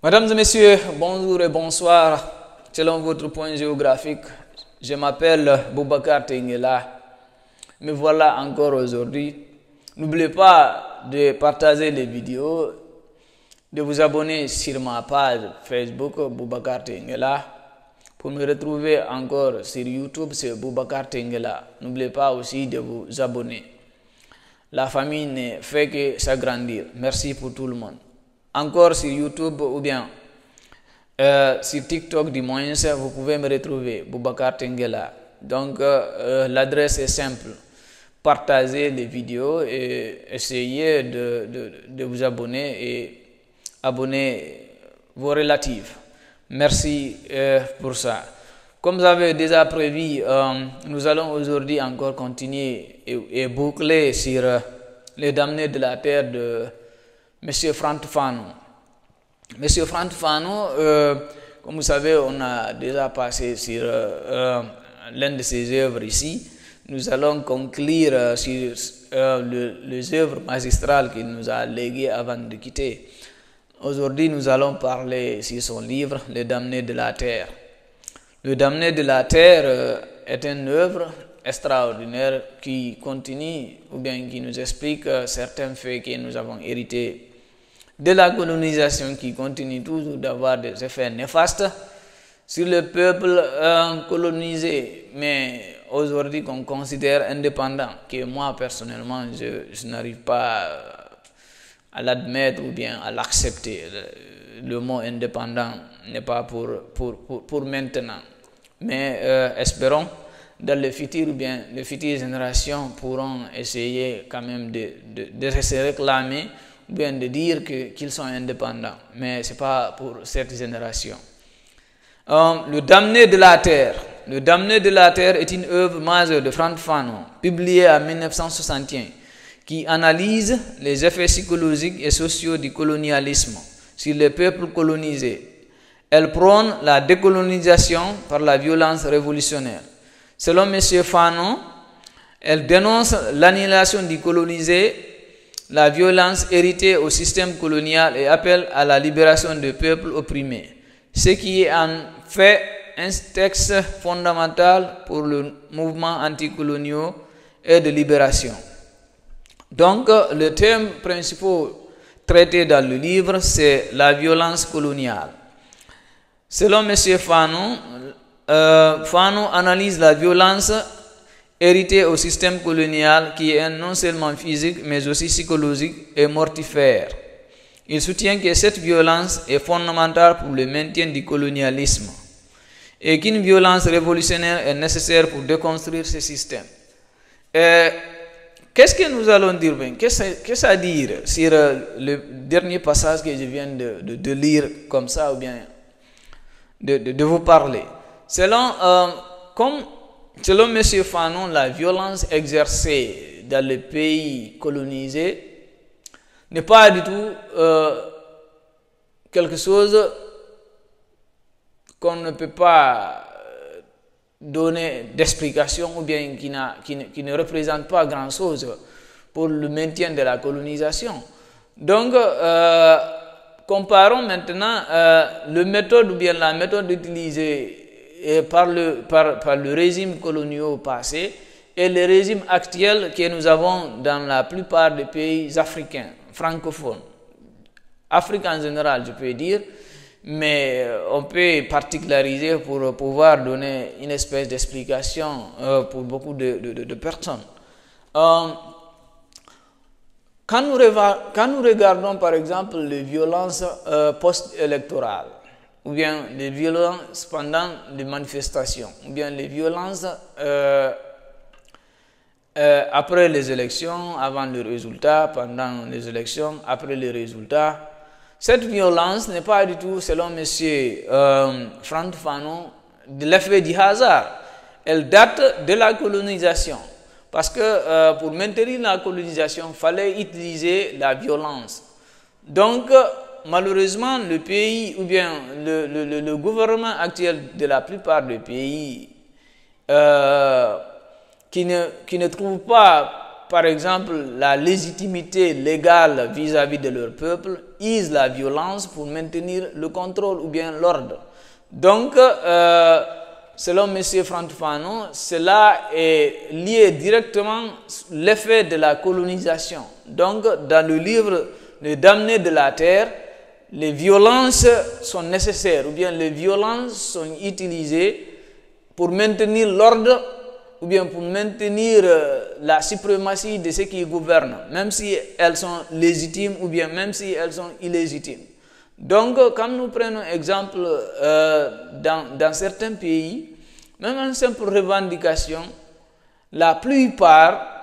Mesdames et messieurs, bonjour et bonsoir. Selon votre point géographique, je m'appelle Boubacar Tengela. Me voilà encore aujourd'hui. N'oubliez pas de partager les vidéos, de vous abonner sur ma page Facebook Boubacar Tengela. Pour me retrouver encore sur YouTube, c'est Boubacar Tengela. N'oubliez pas aussi de vous abonner. La famille ne fait que s'agrandir. Merci pour tout le monde. Encore sur YouTube ou bien sur TikTok du moins, vous pouvez me retrouver, Boubacar Tengela. Donc l'adresse est simple. Partagez les vidéos et essayez de vous abonner et abonner vos relatifs. Merci pour ça. Comme vous avez déjà prévu, nous allons aujourd'hui encore continuer et boucler sur les damnés de la terre de M. Frantz Fanon. M. Frantz Fanon, comme vous savez, on a déjà passé sur l'une de ses œuvres ici. Nous allons conclure sur les œuvres magistrales qu'il nous a léguées avant de quitter. Aujourd'hui, nous allons parler sur son livre, Les damnés de la terre. Le damné de la terre est une œuvre extraordinaire qui continue ou bien qui nous explique certains faits que nous avons hérités de la colonisation, qui continue toujours d'avoir des effets néfastes sur le peuple colonisé, mais aujourd'hui qu'on considère indépendant, que moi personnellement je n'arrive pas à l'admettre ou bien à l'accepter. Le mot indépendant n'est pas pour maintenant. Mais espérons dans le futur, ou bien les futures générations pourront essayer quand même de se réclamer ou bien de dire qu'ils sont indépendants. Mais ce n'est pas pour cette génération. Le damné de la terre. Le damné de la terre est une œuvre majeure de Frantz Fanon, publiée en 1961, qui analyse les effets psychologiques et sociaux du colonialisme sur les peuples colonisés. Elle prône la décolonisation par la violence révolutionnaire. Selon M. Fanon, elle dénonce l'annihilation du colonisé, la violence héritée au système colonial et appelle à la libération des peuples opprimés, ce qui est en fait un texte fondamental pour le mouvement anticolonial et de libération. Donc, le thème principal traité dans le livre, c'est la violence coloniale. Selon M. Fanon, Fanon analyse la violence héritée au système colonial qui est non seulement physique mais aussi psychologique et mortifère. Il soutient que cette violence est fondamentale pour le maintien du colonialisme et qu'une violence révolutionnaire est nécessaire pour déconstruire ce système. Qu'est-ce que nous allons dire? Qu'est-ce à dire sur le dernier passage que je viens de lire comme ça ou bien de vous parler? Selon M. Fanon, la violence exercée dans les pays colonisés n'est pas du tout quelque chose qu'on ne peut pas donner d'explication ou bien qui ne représente pas grand-chose pour le maintien de la colonisation. Donc, comparons maintenant la méthode utilisée par le régime colonial passé et le régime actuel que nous avons dans la plupart des pays africains, francophones. Afrique en général, je peux dire, mais on peut particulariser pour pouvoir donner une espèce d'explication pour beaucoup de personnes. Quand nous regardons par exemple les violences post-électorales, ou bien les violences pendant les manifestations, ou bien les violences après les élections, avant les résultats, pendant les élections, après les résultats, cette violence n'est pas du tout, selon M. Frantz Fanon, de l'effet du hasard. Elle date de la colonisation. Parce que pour maintenir la colonisation, il fallait utiliser la violence. Donc, malheureusement, le pays, ou bien le gouvernement actuel de la plupart des pays qui ne trouvent pas, par exemple, la légitimité légale vis-à-vis de leur peuple, use la violence pour maintenir le contrôle ou bien l'ordre. Donc, selon M. Frantz Fanon, cela est lié directement à l'effet de la colonisation. Donc, dans le livre Le damné de la terre, les violences sont nécessaires ou bien les violences sont utilisées pour maintenir l'ordre ou bien pour maintenir la suprématie de ceux qui gouvernent, même si elles sont légitimes ou bien même si elles sont illégitimes. Donc, quand nous prenons exemple dans certains pays, même une simple revendication, la plupart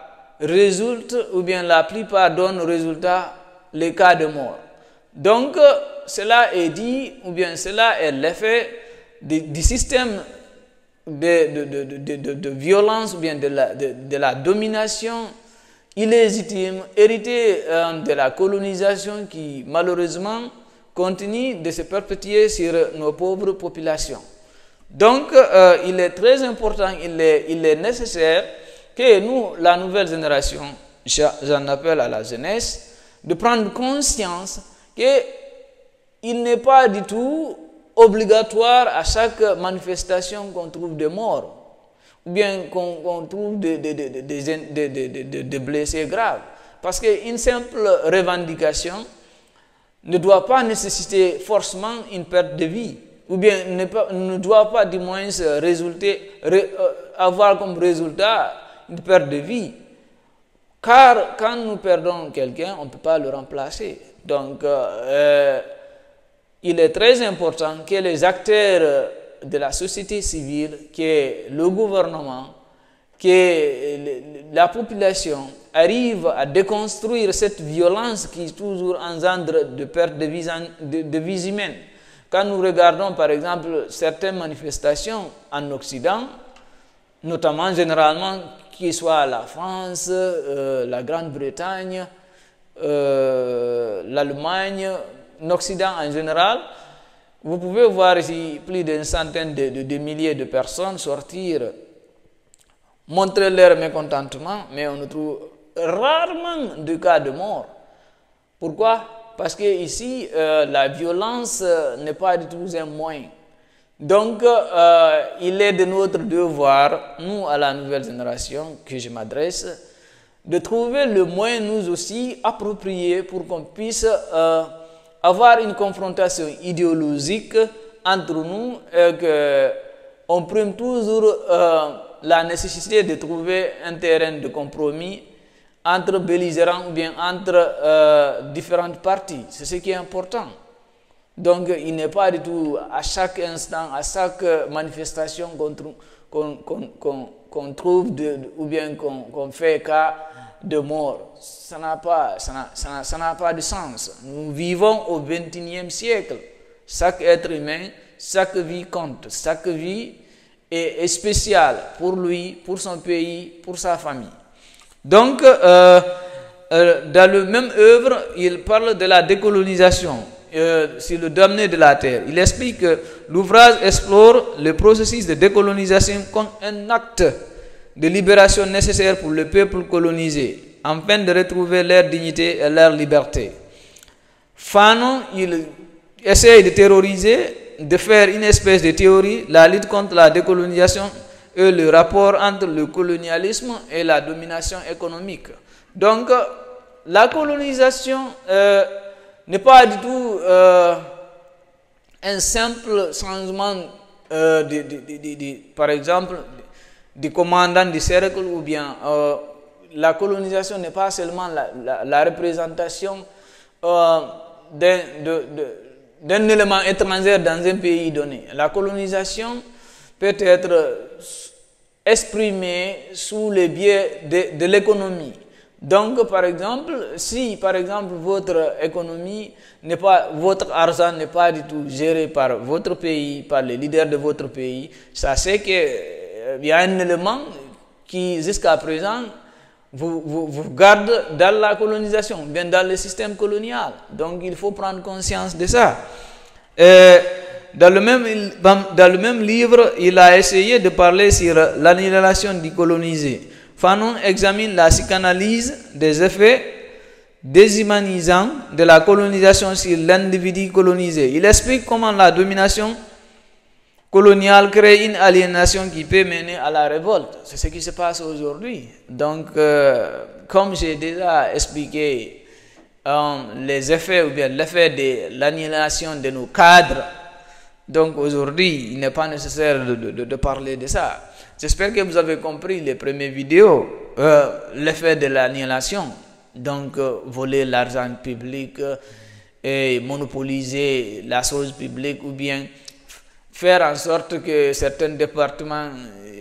résulte ou bien la plupart donnent résultat les cas de mort. Donc, cela est dit ou bien cela est l'effet du système de violence ou bien de la domination illégitime héritée de la colonisation qui malheureusement continue de se perpétuer sur nos pauvres populations. Donc, il est très important, il est nécessaire que nous, la nouvelle génération, j'en appelle à la jeunesse, de prendre conscience qu'il n'est pas du tout obligatoire à chaque manifestation qu'on trouve des morts ou bien qu'on trouve des blessés graves. Parce qu'une simple revendication ne doit pas nécessiter forcément une perte de vie ou bien ne doit pas du moins avoir comme résultat une perte de vie. Car quand nous perdons quelqu'un, on ne peut pas le remplacer. Donc, il est très important que les acteurs de la société civile, que le gouvernement, que la population arrivent à déconstruire cette violence qui toujours engendre de perte de vies humaines. Quand nous regardons par exemple certaines manifestations en Occident, notamment généralement qu'il soit la France, la Grande-Bretagne, l'Allemagne, l'Occident en général, vous pouvez voir ici plus d'une centaine de milliers de personnes sortir, montrer leur mécontentement, mais on trouve rarement de cas de mort. Pourquoi? Parce que ici, la violence n'est pas du tout un moyen. Donc, il est de notre devoir, nous, à la nouvelle génération, que je m'adresse, de trouver le moyen, nous aussi, approprié pour qu'on puisse avoir une confrontation idéologique entre nous et qu'on prime toujours la nécessité de trouver un terrain de compromis entre belligérants ou bien entre différentes parties. C'est ce qui est important. Donc, il n'est pas du tout à chaque instant, à chaque manifestation qu'on trouve ou bien qu'on fait cas de mort. Ça n'a pas de sens. Nous vivons au XXIe siècle. Chaque être humain, chaque vie compte. Chaque vie est spéciale pour lui, pour son pays, pour sa famille. Donc, dans le même œuvre, il parle de la décolonisation. Sur le damné de la terre. Il explique que l'ouvrage explore le processus de décolonisation comme un acte de libération nécessaire pour le peuple colonisé, afin de retrouver leur dignité et leur liberté. Fanon, il essaye de théoriser, de faire une espèce de théorie, la lutte contre la décolonisation et le rapport entre le colonialisme et la domination économique. Donc, la colonisation n'est pas du tout un simple changement, par exemple, du commandant du cercle ou bien la colonisation n'est pas seulement la représentation d'un élément étranger dans un pays donné. La colonisation peut être exprimée sous le biais de l'économie. Donc, par exemple, si par exemple votre économie n'est pas, votre argent n'est pas du tout géré par votre pays, par les leaders de votre pays, sachez qu'il y a un élément qui jusqu'à présent vous garde dans la colonisation, bien dans le système colonial. Donc, il faut prendre conscience de ça. Dans le même livre, il a essayé de parler sur l'annihilation du colonisé. Fanon examine la psychanalyse des effets déshumanisant de la colonisation sur l'individu colonisé. Il explique comment la domination coloniale crée une aliénation qui peut mener à la révolte. C'est ce qui se passe aujourd'hui. Donc, comme j'ai déjà expliqué, les effets ou bien l'effet de l'annihilation de nos cadres, donc aujourd'hui, il n'est pas nécessaire de parler de ça. J'espère que vous avez compris les premières vidéos, l'effet de l'annihilation. Donc, voler l'argent public et monopoliser la chose publique ou bien faire en sorte que certains départements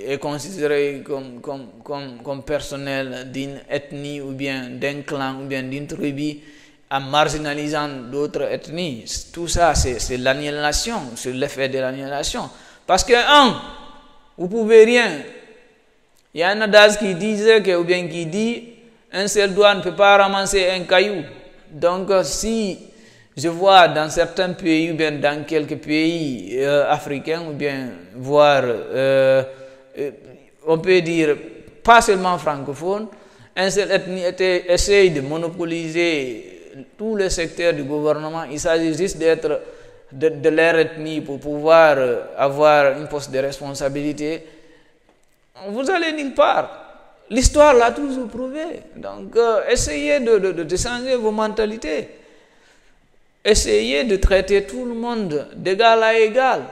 est considéré comme personnel d'une ethnie ou bien d'un clan ou bien d'une tribu en marginalisant d'autres ethnies. Tout ça, c'est l'annihilation, c'est l'effet de l'annihilation. Parce que, vous pouvez rien. Il y a un adage qui disait ou bien qui dit, un seul doigt ne peut pas ramasser un caillou. Donc, si je vois dans certains pays ou bien dans quelques pays africains ou bien voire, on peut dire, pas seulement francophones, un seul ethnie essaye de monopoliser tous les secteurs du gouvernement. Il s'agit juste d'être de leur ethnie pour pouvoir avoir une poste de responsabilité. Vous allez nulle part. L'histoire l'a toujours prouvé. Donc, essayez de changer vos mentalités. Essayez de traiter tout le monde d'égal à égal.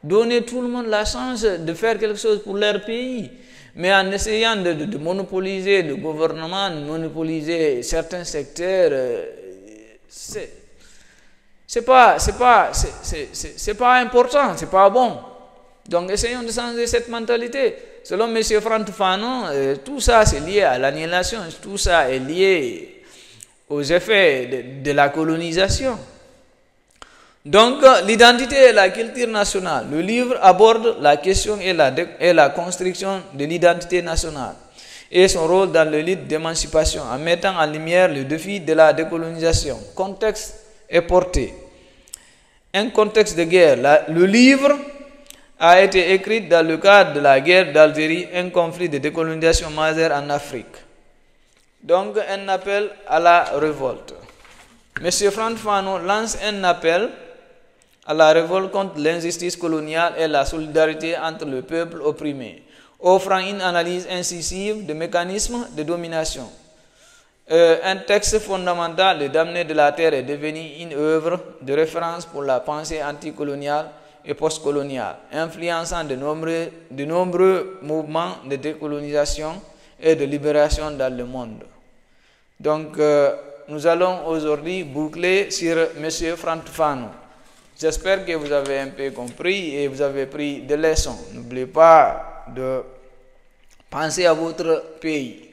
Donnez tout le monde la chance de faire quelque chose pour leur pays. Mais en essayant de monopoliser le gouvernement, de monopoliser certains secteurs, c'est pas important, c'est pas bon. Donc, essayons de changer cette mentalité. Selon M. Franck Fanon, tout ça c'est lié à l'annihilation, tout ça est lié aux effets de la colonisation. Donc, l'identité et la culture nationale. Le livre aborde la question et la construction de l'identité nationale et son rôle dans le lutte d'émancipation en mettant en lumière le défi de la décolonisation. Contexte est porté. Un contexte de guerre. Le livre a été écrit dans le cadre de la guerre d'Algérie, un conflit de décolonisation majeur en Afrique. Donc, un appel à la révolte. M. Franck Fanon lance un appel à la révolte contre l'injustice coloniale et la solidarité entre le peuple opprimé, offrant une analyse incisive des mécanismes de domination. Un texte fondamental, Le Damné de la Terre, est devenu une œuvre de référence pour la pensée anticoloniale et postcoloniale, influençant de nombreux mouvements de décolonisation et de libération dans le monde. Donc, nous allons aujourd'hui boucler sur M. Franck Fanon. J'espère que vous avez un peu compris et vous avez pris des leçons. N'oubliez pas de penser à votre pays.